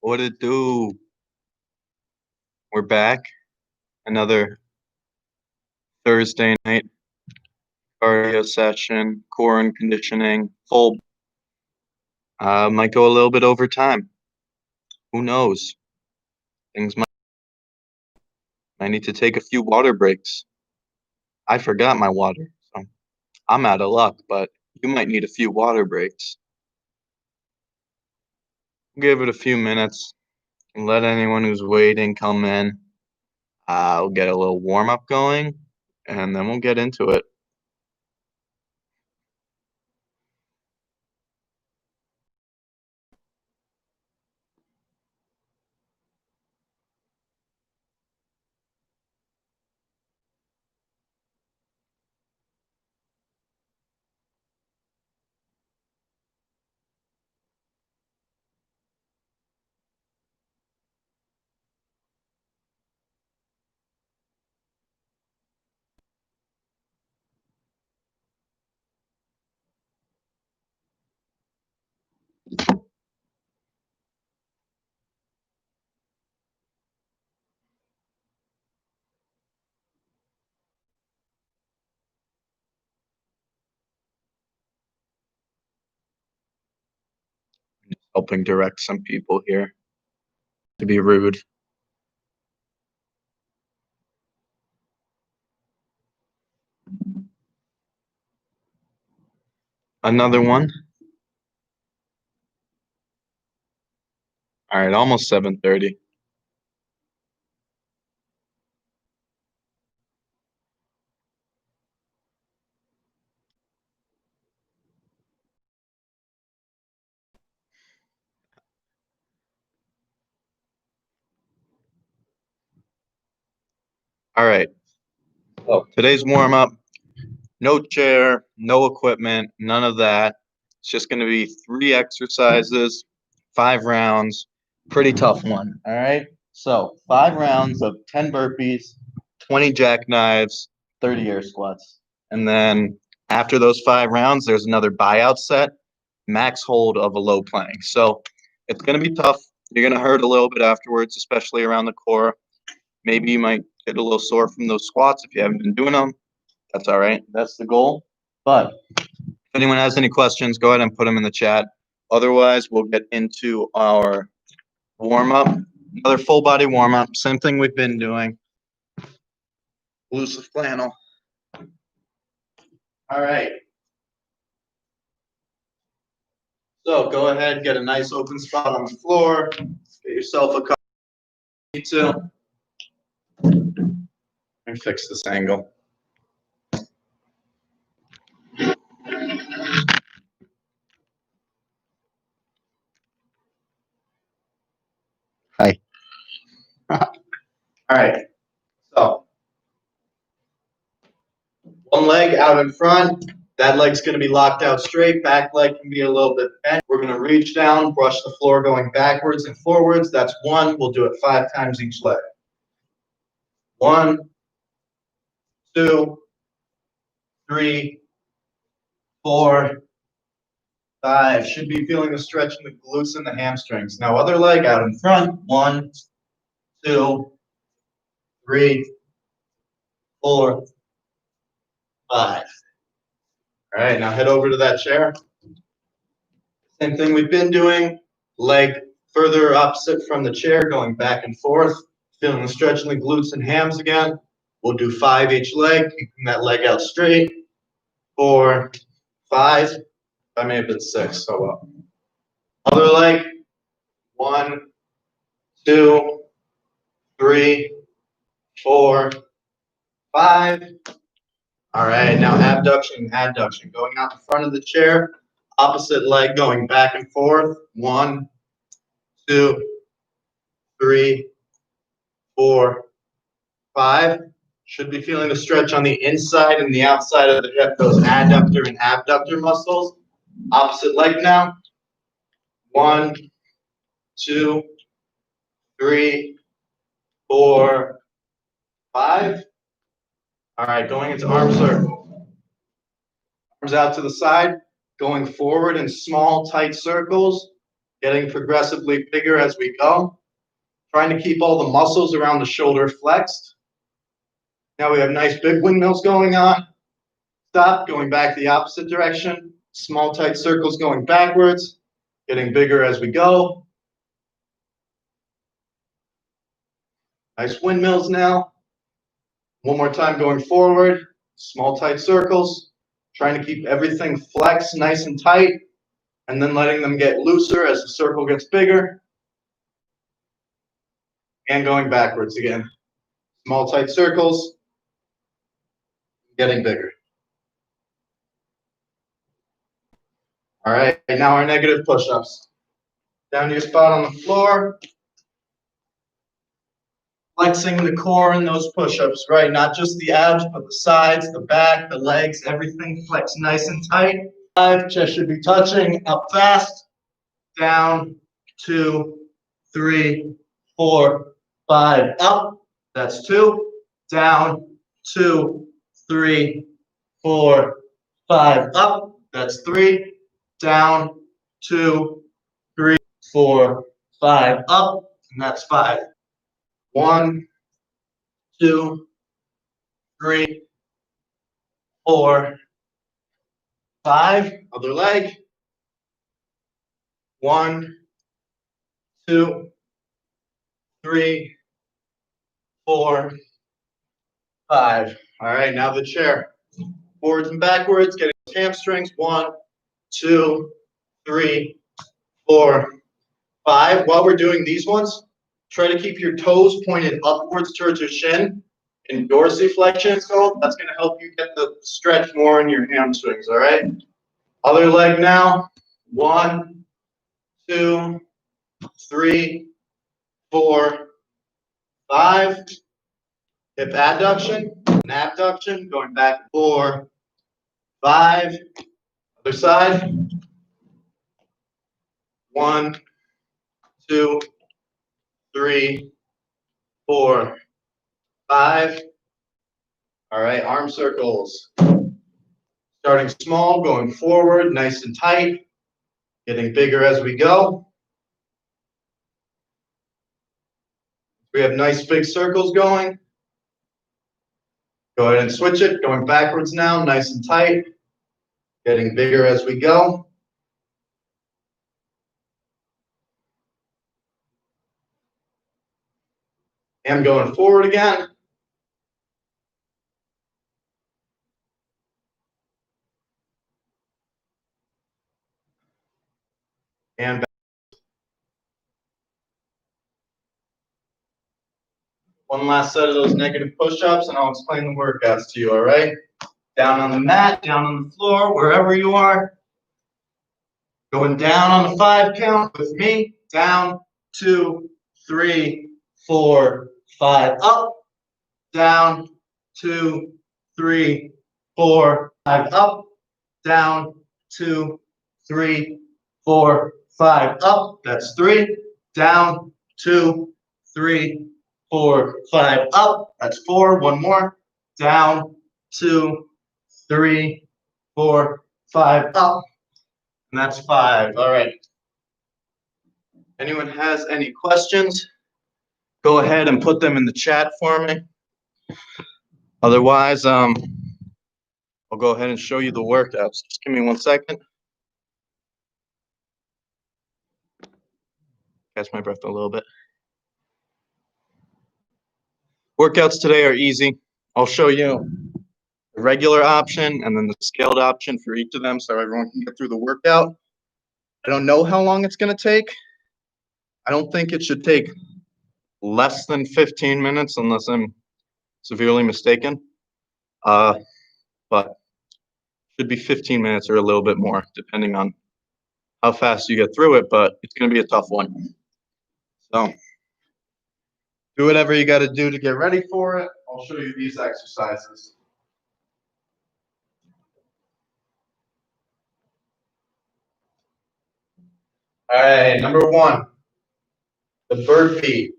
What it do? We're back. Another Thursday night cardio session, core and conditioning, full. Might go a little bit over time. Who knows? Things might need to take a few water breaks. I forgot my water, so I'm out of luck, but you might need a few water breaks. Give it a few minutes and let anyone who's waiting come in. We'll get a little warm up going and then we'll get into it. Helping direct some people here to be rude. Another one. All right, almost 7:30. All right. So today's warm up. No chair, no equipment, none of that. It's just going to be 3 exercises, 5 rounds. Pretty tough one. All right. So 5 rounds of 10 burpees, 20 jackknives, 30 air squats. And then after those 5 rounds, there's another buyout set, max hold of a low plank. So it's going to be tough. You're going to hurt a little bit afterwards, especially around the core. Maybe you might get a little sore from those squats if you haven't been doing them. That's all right. That's the goal. But if anyone has any questions, go ahead and put them in the chat. Otherwise, we'll get into our warm up. Another full body warm up. Same thing we've been doing. Loose flannel. All right. So go ahead, get a nice open spot on the floor. Get yourself a cup. Need to. Let me fix this angle. Hi. All right. So one leg out in front. That leg's going to be locked out straight. Back leg can be a little bit bent. We're going to reach down, brush the floor going backwards and forwards. That's 1. We'll do it 5 times each leg. 1, 2, 3, 4, 5. Should be feeling the stretch in the glutes and the hamstrings. Now other leg out in front. 1, 2, 3, 4, 5. All right, now head over to that chair. Same thing we've been doing. Leg further opposite from the chair, going back and forth. Feeling the stretch in the glutes and hams again. We'll do 5 each leg, keeping that leg out straight. 4, 5. I may have been 6, so well. Other leg. 1, 2, 3, 4, 5. All right, now abduction, adduction. Going out in front of the chair, opposite leg going back and forth. 1, 2, 3, 4, 5. Should be feeling the stretch on the inside and the outside of the hip, those adductor and abductor muscles. Opposite leg now. 1, 2, 3, 4, 5. All right, going into arm circle. Arms out to the side, going forward in small, tight circles. Getting progressively bigger as we go. Trying to keep all the muscles around the shoulder flexed. Now we have nice big windmills going on. Stop, going back the opposite direction. Small tight circles going backwards. Getting bigger as we go. Nice windmills now. One more time going forward. Small tight circles. Trying to keep everything flexed nice and tight. And then letting them get looser as the circle gets bigger. And going backwards again. Small tight circles. Getting bigger. All right, now our negative push-ups. Down to your spot on the floor. Flexing the core in those push-ups, right? Not just the abs, but the sides, the back, the legs, everything flex nice and tight. 5, chest should be touching, up fast. Down, 2, 3, 4, 5, up. That's 2. Down, 2, 3, 4, 5, up. That's 3. Down, 2, 3, 4, 5, up. And that's 5. 1, 2, 3, 4, 5. Other leg. 1, 2, 3, 4, 5. All right, now the chair. Forwards and backwards, getting hamstrings. 1, 2, 3, 4, 5. While we're doing these ones, try to keep your toes pointed upwards towards your shin. In dorsiflexion, it's called. That's going to help you get the stretch more in your hamstrings, all right? Other leg now. 1, 2, 3, 4, 5. Hip adduction and abduction, going back 4, 5. Other side. 1, 2, 3, 4, 5. All right, arm circles. Starting small, going forward, nice and tight. Getting bigger as we go. We have nice big circles going. Go ahead and switch it, going backwards now, nice and tight. Getting bigger as we go. And going forward again. And back. One last set of those negative push-ups, and I'll explain the workouts to you, all right? Down on the mat, down on the floor, wherever you are. Going down on the 5 count with me. Down, 2, 3, 4, 5. Up, down, 2, 3, 4, 5. Up, down, 2, 3, 4, 5. Up. That's 3. Down, 2, 3, 4, 5. Up. That's 4. One more. Down, 2, 3, 4, 5. Up. And that's 5. All right. Anyone has any questions? Go ahead and put them in the chat for me. Otherwise, I'll go ahead and show you the workouts. Just give me 1 second. Catch my breath a little bit. Workouts today are easy. I'll show you the regular option and then the scaled option for each of them so everyone can get through the workout. I don't know how long it's going to take. I don't think it should take less than 15 minutes unless I'm severely mistaken. But should be 15 minutes or a little bit more depending on how fast you get through it, but it's going to be a tough one. So do whatever you got to do to get ready for it. I'll show you these exercises. All right, number 1, the burpee.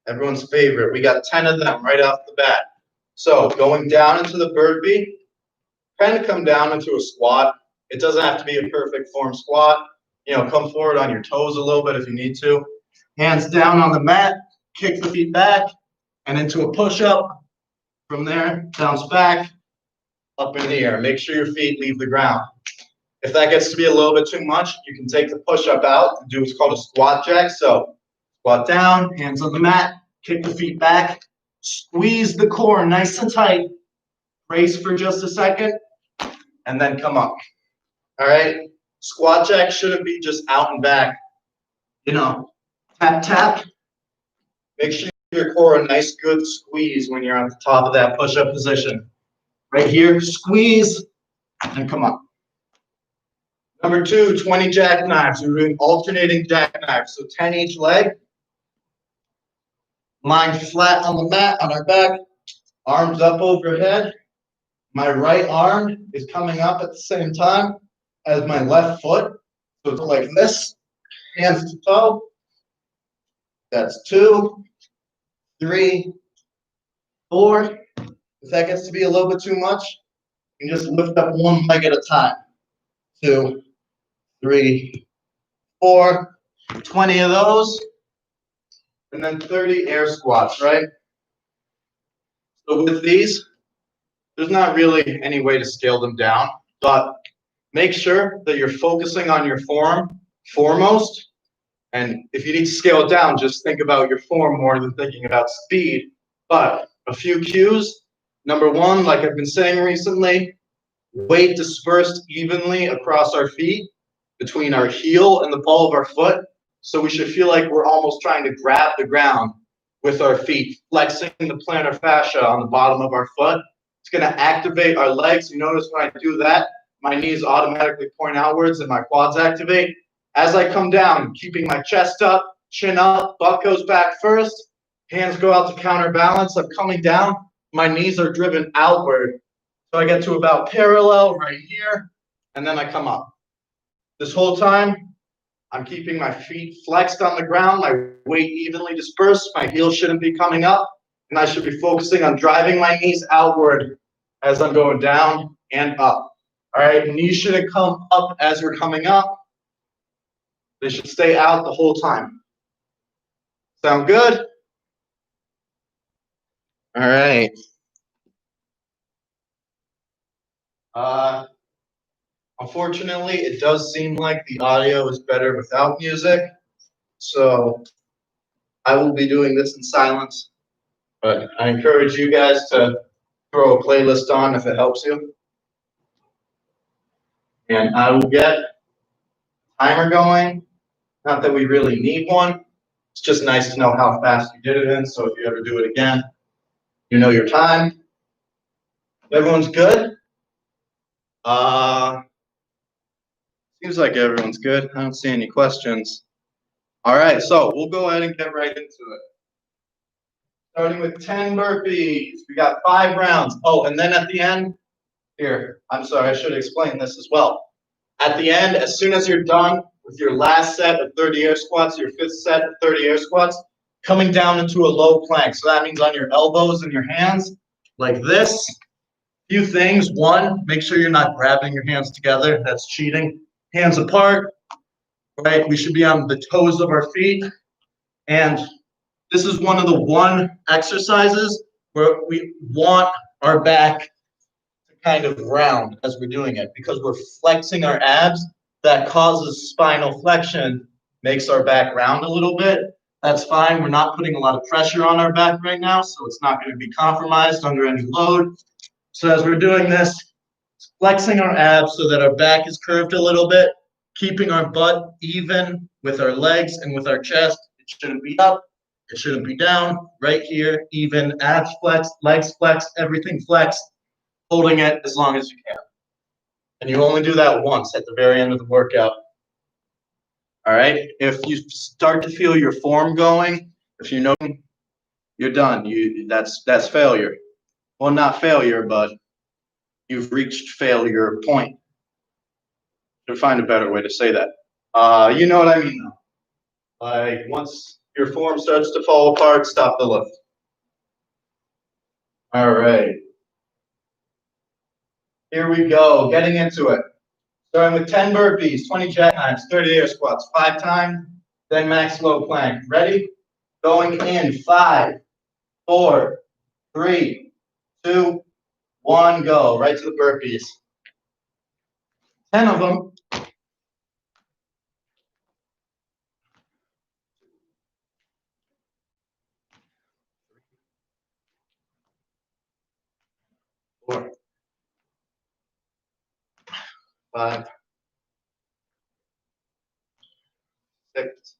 Everyone's favorite. We got 10 of them right off the bat. So going down into the burpee, kind of come down into a squat. It doesn't have to be a perfect form squat. come forward on your toes a little bit if you need to. Hands down on the mat, kick the feet back, and into a push-up. From there, bounce back, up in the air. Make sure your feet leave the ground. If that gets to be a little bit too much, you can take the push-up out and do what's called a squat jack. So squat down, hands on the mat, kick the feet back, squeeze the core nice and tight, brace for just a second, and then come up. All right? Squat jack shouldn't be just out and back. Tap, tap. Make sure your core a nice good squeeze when you're on the top of that push-up position. Right here, squeeze, and come up. Number 2, 20 jackknives. We're doing alternating jackknives. So 10 each leg. Lying flat on the mat, on our back. Arms up overhead. My right arm is coming up at the same time as my left foot. So it's like this. Hands to toe. That's 2, 3, 4. If that gets to be a little bit too much, you can just lift up one leg at a time. 2, 3, 4. 20 of those. And then 30 air squats, right? So with these, there's not really any way to scale them down, but make sure that you're focusing on your form foremost. And if you need to scale it down, just think about your form more than thinking about speed. But a few cues. Number 1, like I've been saying recently, weight dispersed evenly across our feet between our heel and the ball of our foot. So we should feel like we're almost trying to grab the ground with our feet, flexing the plantar fascia on the bottom of our foot. It's going to activate our legs. You notice when I do that, my knees automatically point outwards and my quads activate. As I come down, keeping my chest up, chin up, butt goes back first, hands go out to counterbalance. I'm coming down, my knees are driven outward. So I get to about parallel right here, and then I come up. This whole time, I'm keeping my feet flexed on the ground, my weight evenly dispersed, my heels shouldn't be coming up, and I should be focusing on driving my knees outward as I'm going down and up. All right, knees shouldn't come up as we're coming up. They should stay out the whole time. Sound good? All right. Unfortunately, it does seem like the audio is better without music, so I will be doing this in silence, but I encourage you guys to throw a playlist on if it helps you. And I will get a timer going. Not that we really need one. It's just nice to know how fast you did it in, so if you ever do it again, you know your time. Everyone's good? Seems like everyone's good. I don't see any questions. All right, so we'll go ahead and get right into it. Starting with 10 burpees. We got 5 rounds. Oh, and then at the end, here, I'm sorry, I should explain this as well. At the end, as soon as you're done with your last set of 30 air squats, your 5th set of 30 air squats, coming down into a low plank. So that means on your elbows and your hands, like this. Few things. 1, make sure you're not grabbing your hands together. That's cheating. Hands apart, right? We should be on the toes of our feet. And this is one of the exercises where we want our back to kind of round as we're doing it because we're flexing our abs. That causes spinal flexion, makes our back round a little bit. That's fine. We're not putting a lot of pressure on our back right now, so it's not going to be compromised under any load. So as we're doing this, flexing our abs so that our back is curved a little bit, keeping our butt even with our legs and with our chest. It shouldn't be up. It shouldn't be down. Right here, even abs flexed, legs flexed, everything flexed, holding it as long as you can. And you only do that once at the very end of the workout. All right? If you start to feel your form going, if you know you're done, that's failure. Well, not failure, but you've reached failure point. To find a better way to say that. You know what I mean, though. Like, once your form starts to fall apart, stop the lift. All right. Here we go, getting into it. Starting with 10 burpees, 20 jackknives, 30 air squats, 5 times, then max low plank. Ready? Going in, 5, 4, 3, 2, 1, go. Right to the burpees. 10 of them. 4, 5, 6,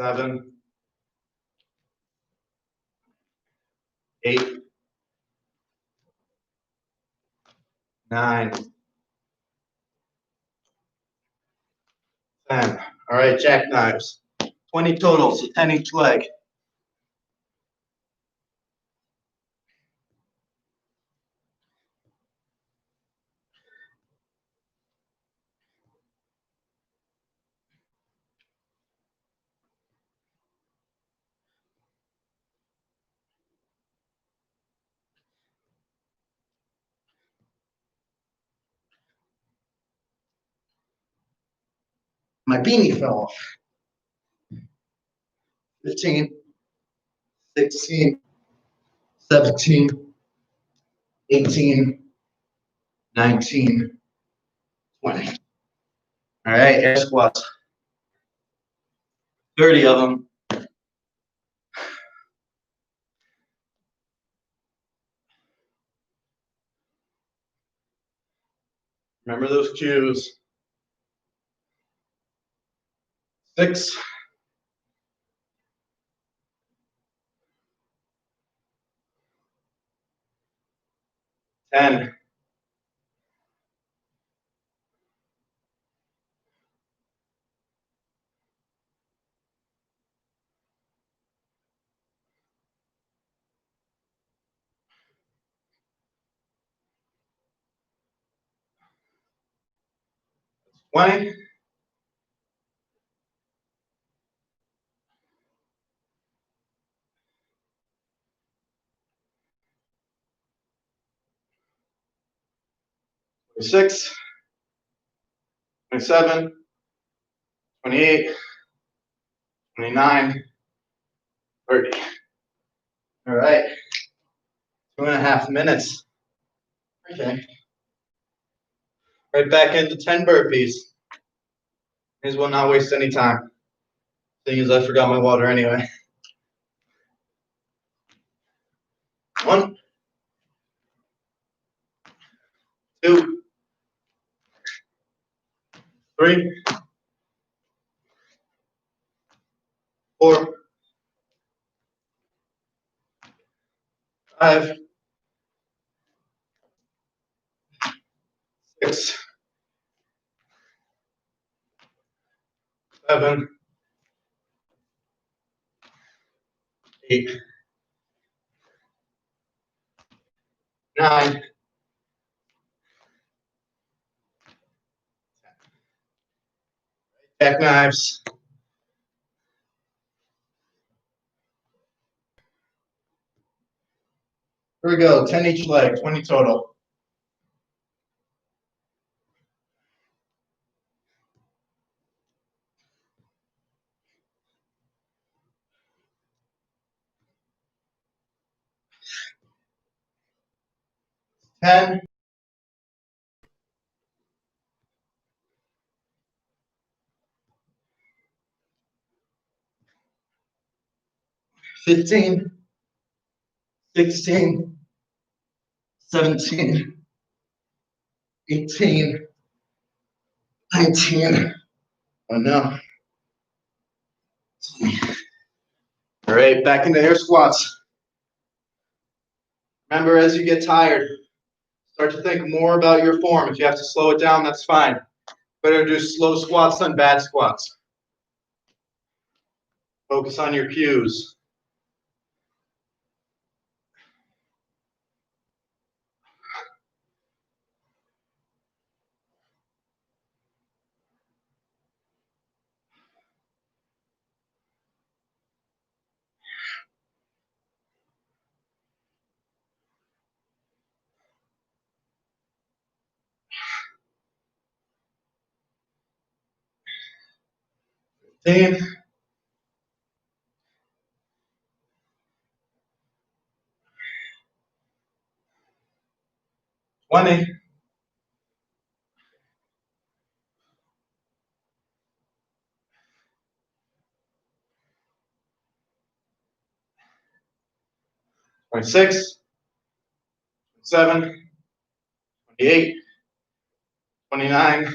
7, 8, 9, 10. All right, jackknives. 20 total, so 10 each leg. My beanie fell off. 15, 16, 17, 18, 19, 20. All right, air squats. 30 of them. Remember those cues. 6, 10, 20, 26, 27, 28, 29, 30. All right, 2.5 minutes. Okay. Right back into 10 burpees. May as well not waste any time, seeing as I forgot my water anyway. 1, 2, 3, 4, 5, 6, 7, 8, 9, jackknives. Here we go, 10 each leg, 20 total. Ten, 15, 16, 17, 18, 19. Oh no. All right, back into air squats. Remember, as you get tired, start to think more about your form. If you have to slow it down, that's fine. Better do slow squats than bad squats. Focus on your cues. 10, 20, 26, 27, 28, 29,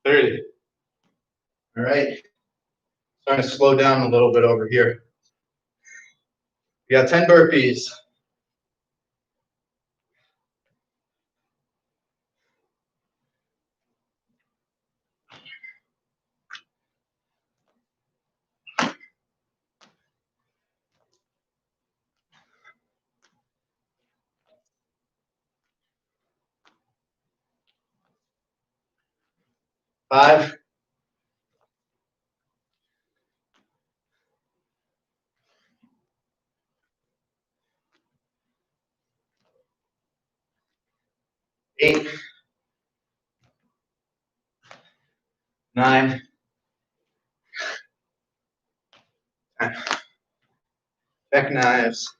30. All right. Starting to slow down a little bit over here. We got 10 burpees. Five, 8, 9, 10. Check knives.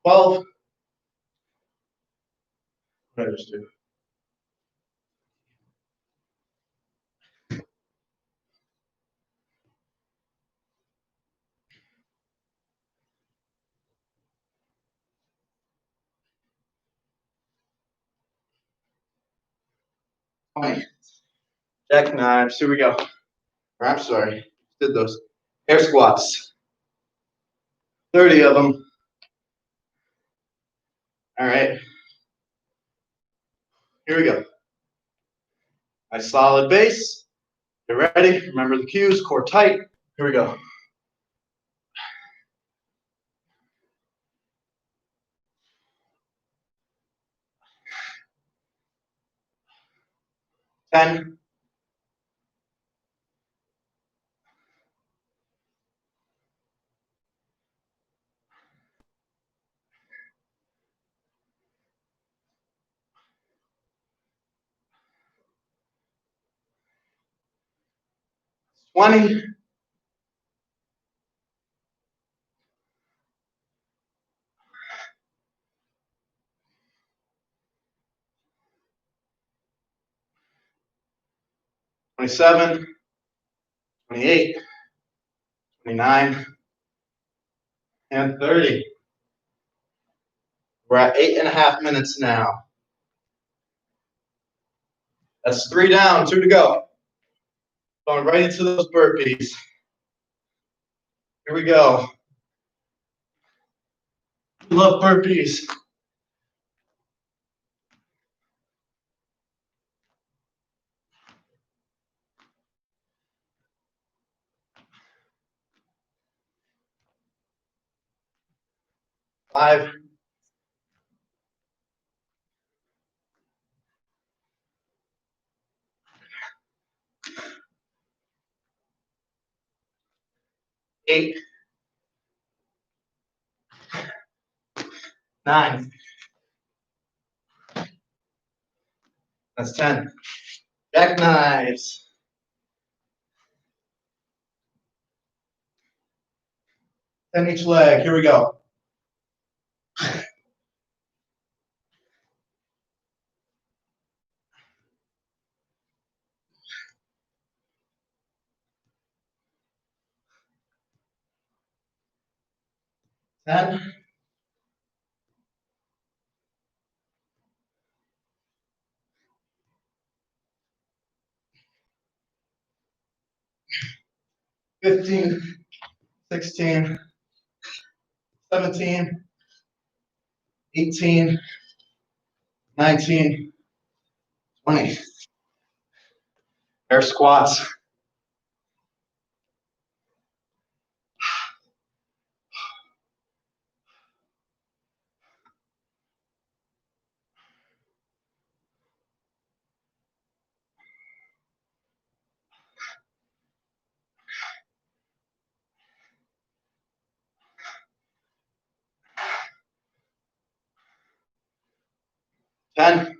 12. What did I just do? Jack knives. Here we go. Or, I'm sorry. Did those air squats. 30 of them. All right. Here we go. Nice solid base. Get ready. Remember the cues. Core tight. Here we go. 10. 20. 27. 28. 29. And 30. We're at 8.5 minutes now. That's 3 down, 2 to go. Going right into those burpees. Here we go. Love burpees. Five. 8. 9. That's 10. Jackknives. 10 each leg. Here we go. 10. 15. 16. 17. 18. 19. 20. Air squats. Ten.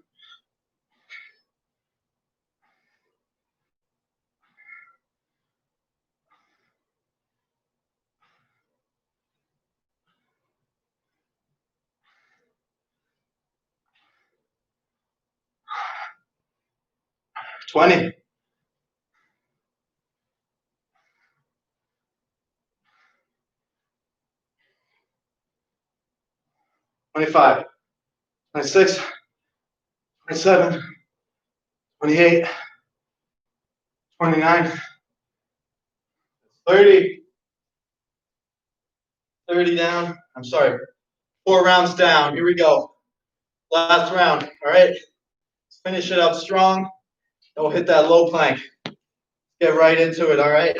20. 25. 26. 27. 28. 29. 30. 30 down. I'm sorry. 4 rounds down. Here we go. Last round. All right. Let's finish it up strong. And we'll hit that low plank. Get right into it. All right.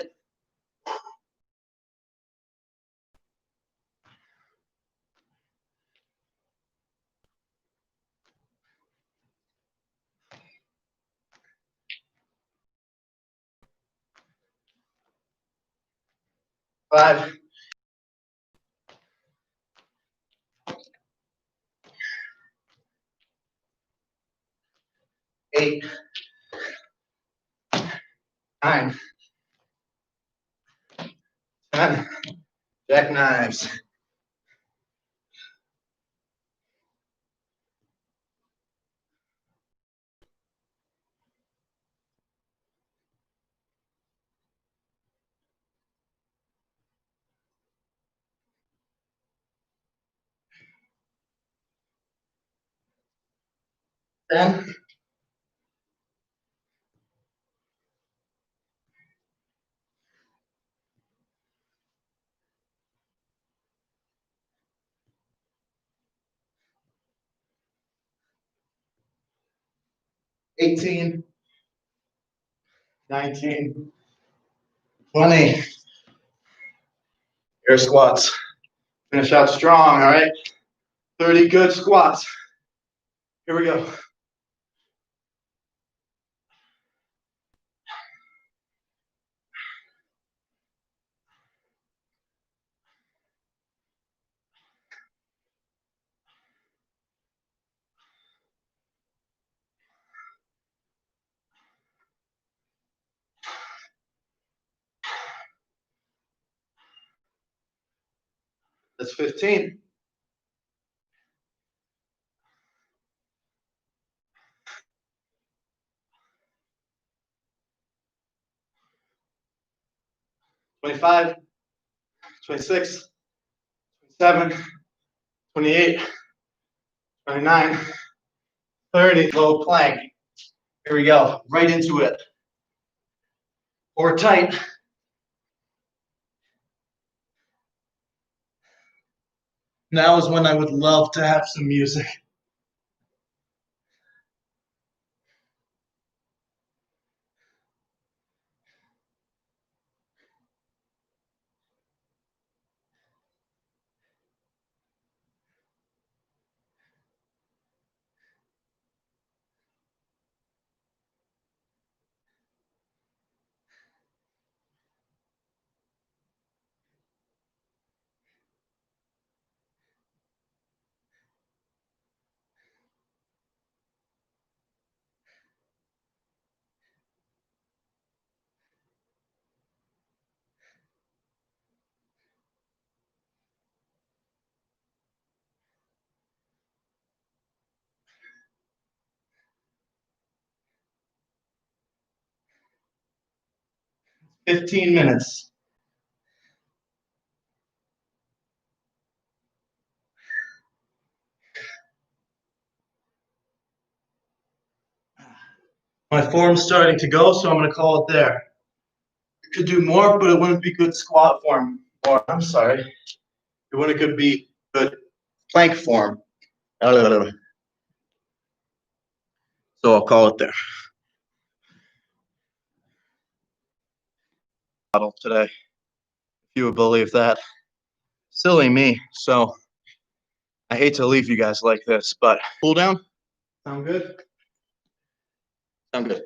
Five. 8. 9. 10. Jackknives. 10. 18. 19. 20. Air squats. Finish out strong. All right. 30 good squats. Here we go. That's 15. 25. 26. 27. 28. 29. 30. Low plank. Here we go. Right into it. Or tight. Now is when I would love to have some music. Fifteen minutes. My form's starting to go, so I'm going to call it there. You could do more, but it wouldn't be good squat form. Or, I'm sorry, it wouldn't be good plank form. So I'll call it there. bottle today, if you would believe that. Silly me. So I hate to leave you guys like this, but cool down. Sound good? Sound good.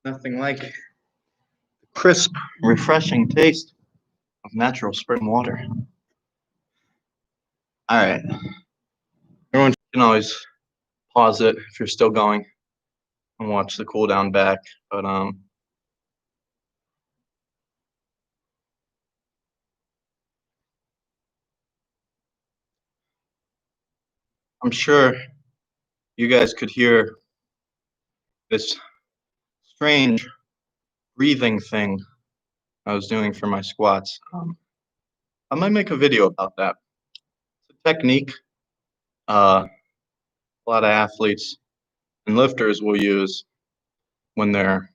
Nothing like the crisp, refreshing taste of natural spring water. All right. Everyone can always pause it if you're still going and watch the cool down back. But I'm sure you guys could hear this strange breathing thing I was doing for my squats. I might make a video about that. It's a technique a lot of athletes and lifters will use when they're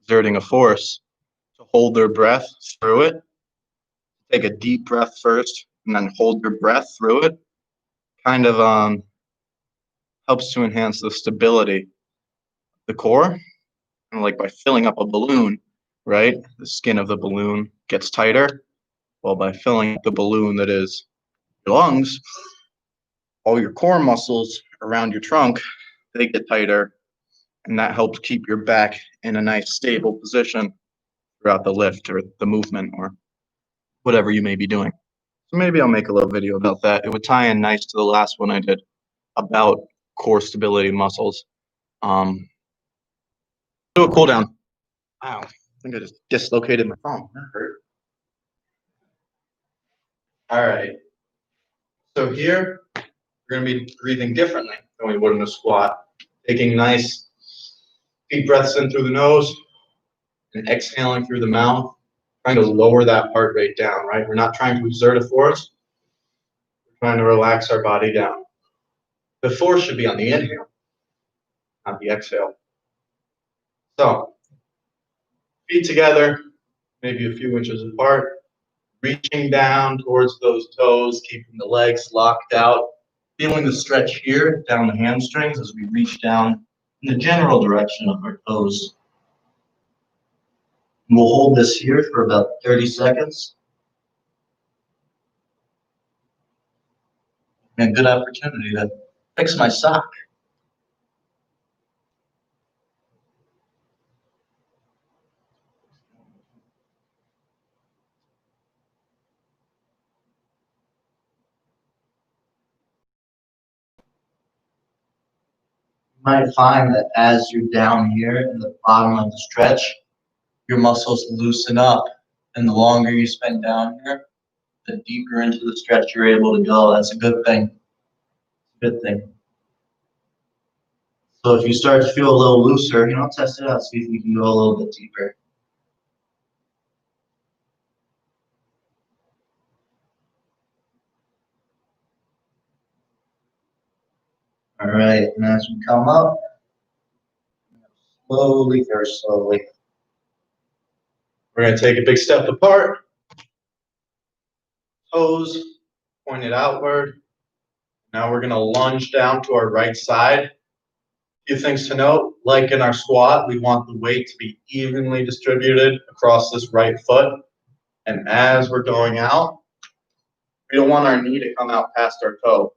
exerting a force to hold their breath through it. Take a deep breath first and then hold your breath through it. Kind of helps to enhance the stability of the core. And like by filling up a balloon, right? The skin of the balloon gets tighter. Well, by filling up the balloon that is your lungs, all your core muscles around your trunk, they get tighter, and that helps keep your back in a nice stable position throughout the lift or the movement or whatever you may be doing. So maybe I'll make a little video about that. It would tie in nice to the last one I did about core stability muscles. Do a cool down. Wow, I think I just dislocated my phone. That hurt. All right. So here, we're going to be breathing differently than we would in a squat. Taking nice deep breaths in through the nose and exhaling through the mouth, trying to lower that heart rate down, right? We're not trying to exert a force. We're trying to relax our body down. The force should be on the inhale, not the exhale. So, feet together, maybe a few inches apart, reaching down towards those toes, keeping the legs locked out, feeling the stretch here down the hamstrings as we reach down in the general direction of our toes. And we'll hold this here for about 30 seconds. And a good opportunity to fix my sock. You might find that as you're down here in the bottom of the stretch, your muscles loosen up. And the longer you spend down here, the deeper into the stretch you're able to go. That's a good thing. Good thing. So if you start to feel a little looser, test it out, see if you can go a little bit deeper. All right, and as we come up, slowly, very slowly. We're going to take a big step apart. Toes pointed outward. Now we're going to lunge down to our right side. A few things to note, like in our squat, we want the weight to be evenly distributed across this right foot. And as we're going out, we don't want our knee to come out past our toe.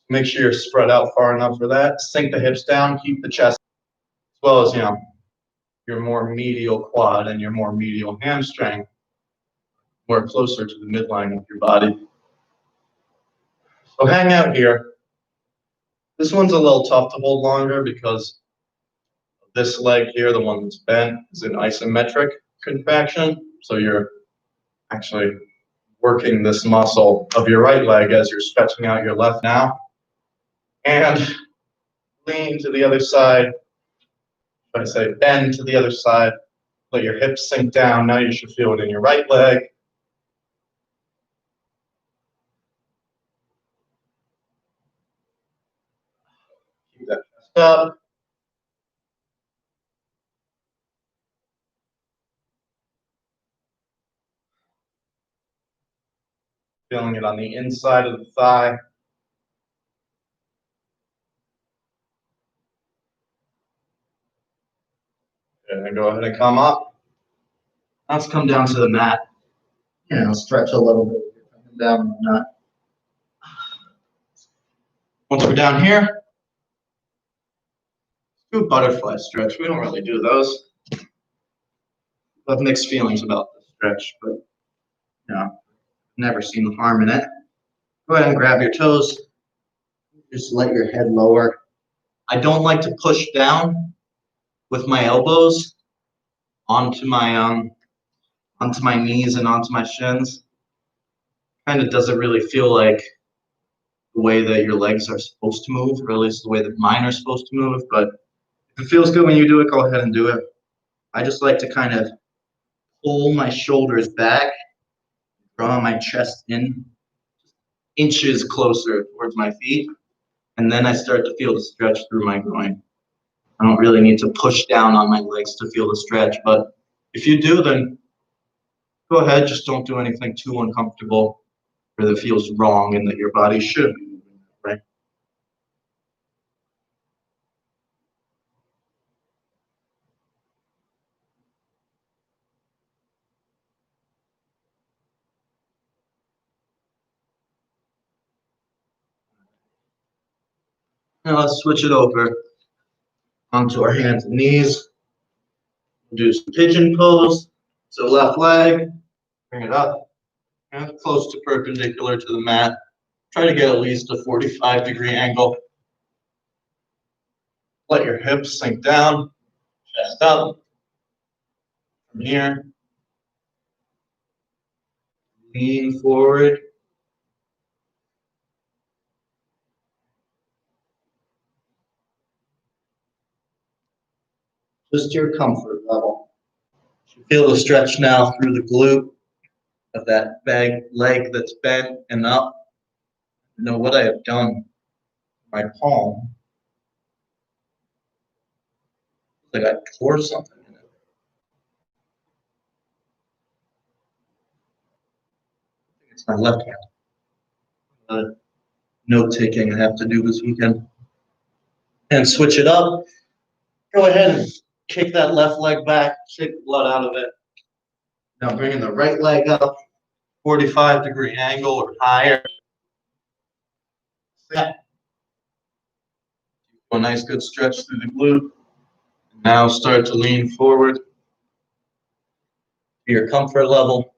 Make sure you're spread out far enough for that. Sink the hips down, keep the chest, as well as, your more medial quad and your more medial hamstring, more closer to the midline of your body. So hang out here. This one's a little tough to hold longer because this leg here, the one that's bent, is an isometric contraction. So you're actually working this muscle of your right leg as you're stretching out your left now. And lean to the other side. If I say bend to the other side, let your hips sink down. Now you should feel it in your right leg. Keep that chest up. Feeling it on the inside of the thigh. And then go ahead and come up. Let's come down to the mat. Stretch a little bit. Down on the mat. Once we're down here, do a butterfly stretch. We don't really do those. I have mixed feelings about this stretch, but never seen the harm in it. Go ahead and grab your toes. Just let your head lower. I don't like to push down with my elbows onto my knees and onto my shins. Kind of doesn't really feel like the way that your legs are supposed to move, or at least the way that mine are supposed to move. But if it feels good when you do it, go ahead and do it. I just like to kind of pull my shoulders back, draw my chest in inches closer towards my feet, and then I start to feel the stretch through my groin. I don't really need to push down on my legs to feel the stretch, but if you do, then go ahead, just don't do anything too uncomfortable or that feels wrong and that your body should be moving, right? Now let's switch it over onto our hands and knees. Do some pigeon pose. So left leg, bring it up, and close to perpendicular to the mat. Try to get at least a 45-degree angle. Let your hips sink down, chest up. From here, lean forward. Just your comfort level. You feel the stretch now through the glute of that bag leg that's bent and up. You know what I have done? My palm, like I tore something in it. It's my left hand. Note taking I have to do this weekend. And switch it up. Go ahead and kick that left leg back, shake the blood out of it. Now bringing the right leg up, 45-degree angle or higher. A nice good stretch through the glute. Now start to lean forward to your comfort level.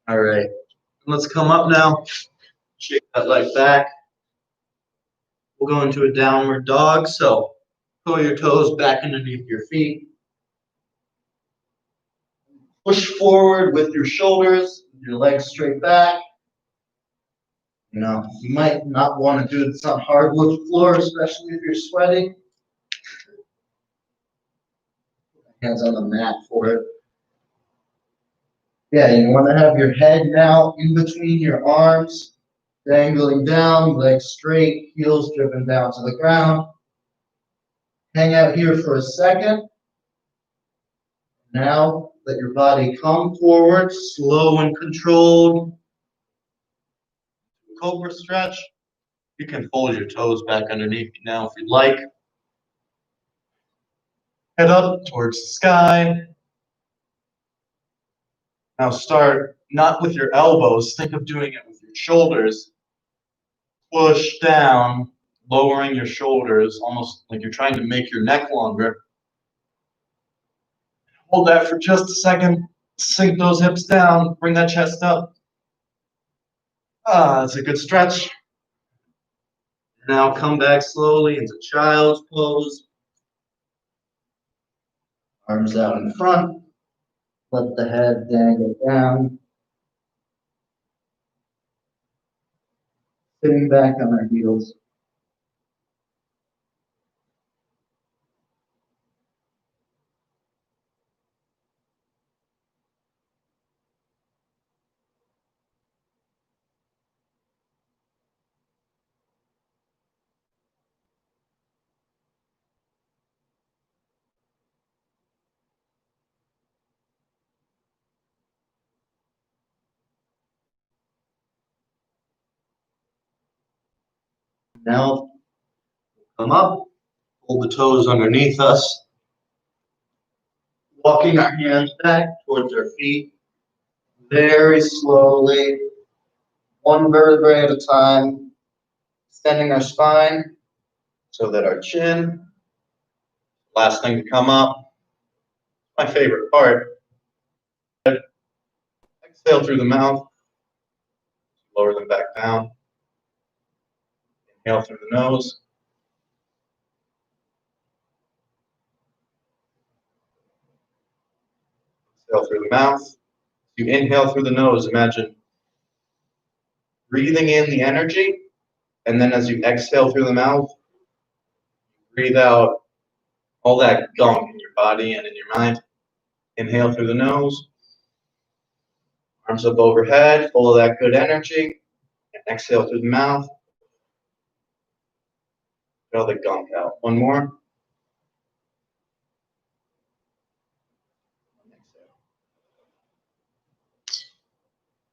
All right, let's come up now. Shake that leg back. We'll go into a downward dog. So pull your toes back underneath your feet. Push forward with your shoulders, your legs straight back. You might not want to do this on hardwood floor, especially if you're sweating. Hands on the mat for it. Yeah, you want to have your head now in between your arms, dangling down, legs straight, heels driven down to the ground. Hang out here for a second. Now let your body come forward, slow and controlled. Cobra stretch. You can fold your toes back underneath you now if you'd like. Head up towards the sky. Now start not with your elbows, think of doing it with your shoulders. Push down, lowering your shoulders, almost like you're trying to make your neck longer. Hold that for just a second. Sink those hips down, bring that chest up. That's a good stretch. Now come back slowly into child's pose. Arms out in front. Let the head dangle down. Sitting back on our heels. Now come up, hold the toes underneath us, walking our hands back towards our feet, very slowly, one vertebrae at a time, extending our spine so that our chin, last thing to come up, my favorite part, exhale through the mouth, lower them back down, inhale through the nose, exhale through the mouth. You inhale through the nose, imagine breathing in the energy, and then as you exhale through the mouth, breathe out all that gunk in your body and in your mind. Inhale through the nose, arms up overhead, full of that good energy. And exhale through the mouth. Get all the gunk out. One more.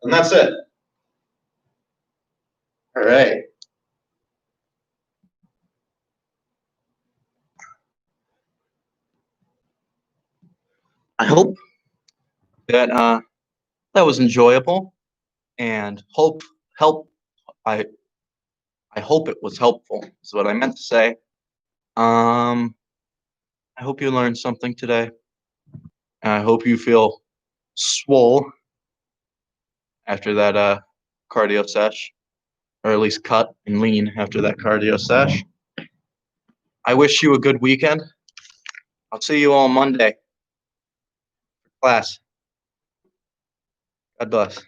And that's it. All right. I hope that that was enjoyable, and I hope it was helpful. Is what I meant to say. I hope you learned something today. I hope you feel swole after that cardio sesh, or at least cut and lean after that cardio sesh. I wish you a good weekend. I'll see you all Monday for class. God bless.